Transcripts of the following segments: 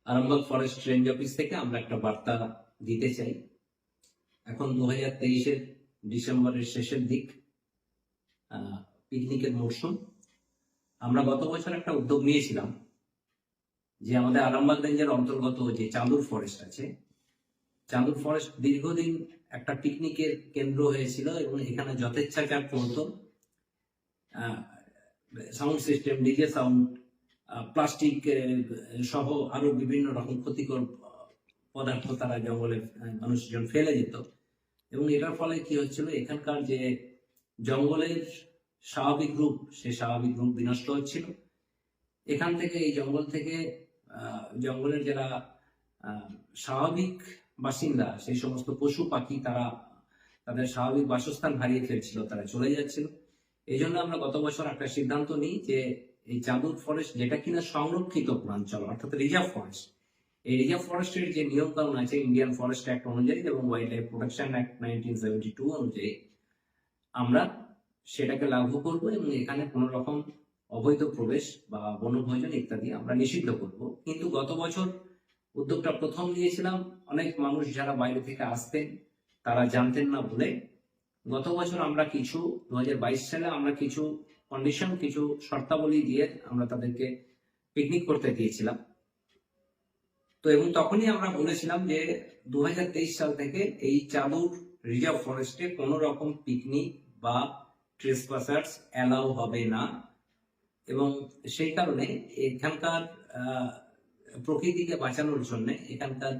Arambagh forest range office থেকে আমরা একটা বার্তা দিতে চাই। এখন 2023-এর ডিসেম্বরের শেষের দিক, পিকনিকের মরশুম। আমরা গত বছর একটা উদ্যোগ নিয়েছিলাম যে আমাদের আরামবাগ রেঞ্জের অন্তর্গত যে চাঁদুর ফরেস্ট আছে, চাঁদুর ফরেস্ট দীর্ঘদিন একটা পিকনিকের কেন্দ্র হয়েছিল এবং এখানে যথেচ্ছাচার চলত। Sound system, DJ sound, plastic সহ আরো বিভিন্ন রকম ক্ষতিকর পদার্থ তারা জঙ্গলে মানুষজন ফেলে যেত এবং এটার ফলে কি হচ্ছিল, এখানকার যে জঙ্গলের স্বাভাবিক রূপ, সে স্বাভাবিক রূপ বিনষ্ট হচ্ছিল। এখান থেকে, এই জঙ্গল থেকে জঙ্গলের যারা স্বাভাবিক বাসিন্দা, সেই সমস্ত পশু পাখি, তারা তাদের স্বাভাবিক বাসস্থান হারিয়ে ফেলছিল, তারা চলে যাচ্ছিল। এই জন্য আমরা গত বছর একটা সিদ্ধান্ত নিই যে এই চাঁদুর ফরেস্ট, যেটা কিনা সংরক্ষিত বনাঞ্চল অর্থাৎ রিজার্ভ ফরেস্ট, এই রিজার্ভ ফরেস্টের যে নিয়ম কানুন আছে ইন্ডিয়ান ফরেস্ট অ্যাক্ট অনুযায়ী এবং ওয়াইল্ড লাইফ প্রোটেকশন অ্যাক্ট 1972 অনুযায়ী, আমরা সেটাকে লাগু করব এবং এখানে কোনো রকম অবৈধ প্রবেশ বা বনভোজন ইত্যাদি আমরা নিষিদ্ধ করব। কিন্তু গত বছর উদ্যোগটা প্রথম নিয়েছিলাম, অনেক মানুষ যারা বাইরে থেকে আসতেন তারা জানতেন না বলে গত বছর আমরা 2022 সালে আমরা কিছু কন্ডিশন, কিছু শর্তাবলী দিয়ে আমরা তাদেরকে পিকনিক করতে দিয়েছিলাম। তো এবং তখনই আমরা বলেছিলাম যে 2023 সাল থেকে এই চাঁদুর রিজার্ভ ফরেস্টে কোনো রকম পিকনিক বা ট্রেসপাসার্স অ্যালাউ হবে না। এবং সেই কারণে এখানকার প্রকৃতিকে বাঁচানোর জন্য, এখানকার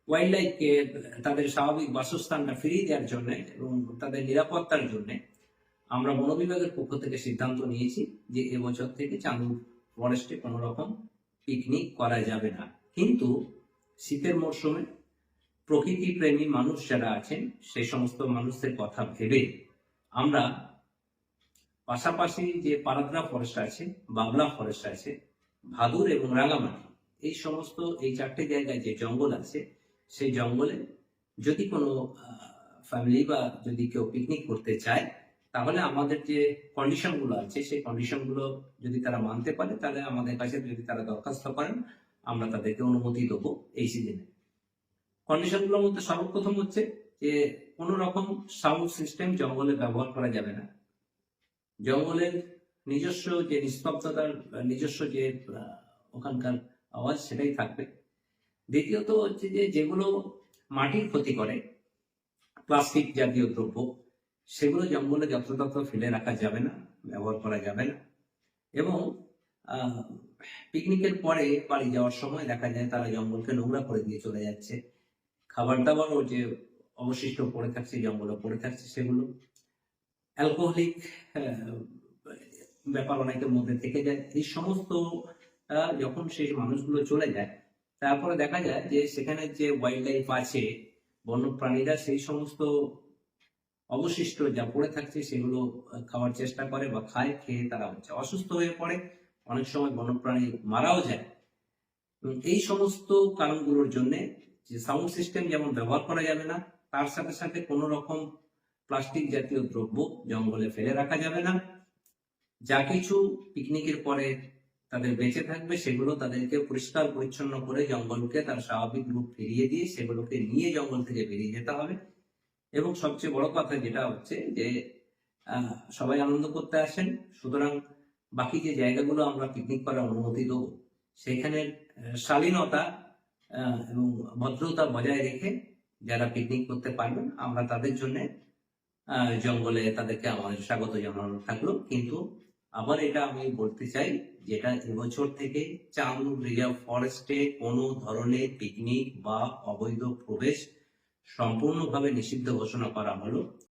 ওয়াইল্ড লাইফকে তাদের স্বাভাবিক বাসস্থানটা ফিরিয়ে দেওয়ার জন্য এবং তাদের নিরাপত্তার জন্য আমরা বন বিভাগের পক্ষ থেকে সিদ্ধান্ত নিয়েছি যে এবছর থেকে চাঁদুর ফরেস্টে কোনো রকম পিকনিক করা যাবে না। কিন্তু শীতের মরশুমে প্রকৃতি প্রেমী মানুষ যারা আছেন, সেই সমস্ত মানুষদের কথা ভেবে আমরা পাশাপাশি যে পারাদ্রা ফরেস্ট আছে, বাবলা ফরেস্ট আছে, ভাদুর এবং রাঙামাটি, এই সমস্ত এই 4টে জায়গায় যে জঙ্গল আছে, সেই জঙ্গলে যদি কোনো ফ্যামিলি বা যদি কেউ পিকনিক করতে চায়, তাহলে আমাদের যে কন্ডিশনগুলো আছে সেই কন্ডিশনগুলো যদি তারা মানতে পারে, তাহলে আমাদের কাছে যদি তারা দরখাস্ত করেন, আমরা তাদেরকে অনুমতি দেবো এই সিজনে। কন্ডিশনগুলোর মধ্যে সর্বপ্রথম হচ্ছে যে কোনো রকম সাউন্ড সিস্টেম জঙ্গলে ব্যবহার করা যাবে না। জঙ্গলের নিজস্ব যে নিস্তব্ধতার, নিজস্ব যে ওখানকার আওয়াজ, সেটাই থাকবে। দ্বিতীয়ত হচ্ছে যে যেগুলো মাটির ক্ষতি করে, প্লাস্টিক জাতীয় দ্রব্য, সেগুলো জঙ্গলে যত্রতত্র ফেলে রাখা যাবে না, ব্যবহার করা যাবে না। এবং পিকনিকের পরে বাড়ি যাওয়ার সময় দেখা যায় তারা জঙ্গলকে নোংরা করে দিয়ে চলে যাচ্ছে। খাবার দাবারও যে অবশিষ্ট পড়ে থাকছে, জঙ্গলে পড়ে থাকছে, সেগুলো অ্যালকোহলিক ব্যাপার অনেকের মধ্যে থেকে যায়। এই সমস্ত যখন সেই মানুষগুলো চলে যায়, তারপরে দেখা যায় যে সেখানে যে ওয়াইল্ড লাইফ আছে, বন্যপ্রাণীরা সেই সমস্ত অবশিষ্ট যা পড়ে থাকছে সেগুলো খাওয়ার চেষ্টা করে বা খায়, খেয়ে তারা হচ্ছে অসুস্থ হয়ে পড়ে, অনেক সময় বন্যপ্রাণী মারাও যায়। এই সমস্ত কারণগুলোর জন্য যে সাউন্ড সিস্টেম যেমন ব্যবহার করা যাবে না, তার সাথে সাথে কোনো রকম প্লাস্টিক জাতীয় দ্রব্য জঙ্গলে ফেলে রাখা যাবে না। যা কিছু পিকনিকের পরে তাদের বেঁচে থাকবে, সেগুলো তাদেরকে পরিষ্কার পরিচ্ছন্ন করে জঙ্গলকে তার স্বাভাবিক রূপ ফিরিয়ে দিয়ে সেগুলোকে নিয়ে জঙ্গল থেকে বেরিয়ে যেতে হবে। এবং সবচেয়ে বড় কথা যেটা হচ্ছে যে সবাই আনন্দ করতে আসেন, সুতরাং বাকি যে জায়গাগুলো আমরা পিকনিক করার অনুমতি দেবো, সেখানে শালীনতা এবং ভদ্রতা বজায় রেখে যারা পিকনিক করতে পারবেন, আমরা তাদের জন্য জঙ্গলে তাদেরকে আমাদের স্বাগত জানানো থাকলো। কিন্তু আবার এটা আমি বলতে চাই, যেটা এবছর থেকে চাঁদুর রিজার্ভ ফরেস্টে কোনো ধরনের পিকনিক বা অবৈধ প্রবেশ সম্পূর্ণভাবে নিষিদ্ধ ঘোষণা করা হলো।